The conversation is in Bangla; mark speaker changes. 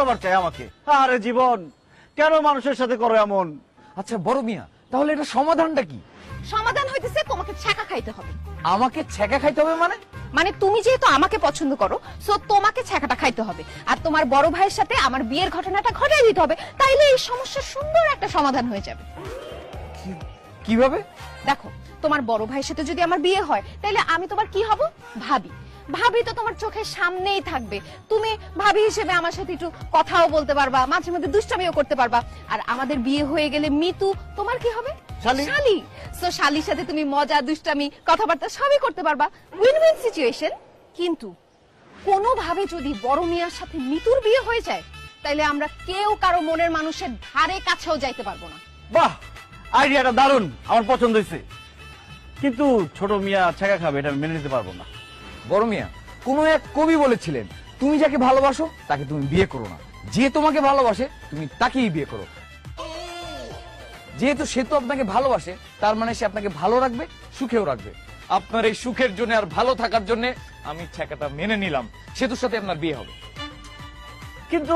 Speaker 1: আবার চাই আমাকে। আরে জীবন, কেন মানুষের সাথে করো এমন?
Speaker 2: আচ্ছা বড় মিয়া, তাহলে এটা সমাধানটা কি?
Speaker 3: সমাধান হইতেছে তোমাকে ছ্যাঁকা খাইতে হবে।
Speaker 2: আমাকে ছ্যাঁকা খাইতে হবে মানে?
Speaker 3: মানে তুমি যেহেতু আমাকে পছন্দ করো, সো তোমাকে ছ্যাঁকাটা খাইতে হবে। আর তোমার বড় ভাইয়ের সাথে আমার বিয়ের ঘটনাটা ঘটাই দিতে হবে, তাইলে এই সমস্যার সুন্দর একটা সমাধান হয়ে যাবে।
Speaker 2: কিভাবে?
Speaker 3: দেখো, তোমার বড় ভাইয়ের সাথে যদি আমার বিয়ে হয়, তাহলে আমি তোমার কি হব? ভাবি। ভাবি তো তোমার চোখের সামনেই থাকবে। তুমি ভাবি হিসেবে আমার সাথে একটু কথাও বলতে পারবা, মাঝে মধ্যে দুষ্টামিও করতে পারবা। আর আমাদের বিয়ে হয়ে গেলে মিতু তোমার কি হবে?
Speaker 1: শালি।
Speaker 3: শালি। সো শালির সাথে তুমি মজা, দুষ্টামি, কথাবার্তা সবই করতে পারবা। Win win situation. কিন্তু কোনোভাবে যদি বড় মিয়ার সাথে মিতুর বিয়ে হয়ে যায়, তাইলে আমরা কেউ কারো মনের মানুষের ধারে কাছেও যাইতে পারবো না।
Speaker 1: বাহ, আইডিয়াটা দারুণ, আমার পছন্দ হয়েছে। কিন্তু ছোট মিয়া ছ্যাঁকা খাবে, এটা আমি মেনে নিতে পারবো না।
Speaker 2: বড় মিয়া, কোন এক কবি বলেছিলেন, তুমি যাকে ভালোবাসো তাকে তুমি বিয়ে করো না, যে তোমাকে ভালোবাসে তুমি তাকেই বিয়ে করো। যেহেতু সে তো আপনাকে ভালোবাসে, তার মানে সে আপনাকে ভালো রাখবে, সুখেও রাখবে। আপনার এই সুখের জন্য আর ভালো থাকার জন্য আমি ছ্যাঁকাটা মেনে নিলাম, সেতুর সাথে আপনার বিয়ে হবে।
Speaker 1: কিন্তু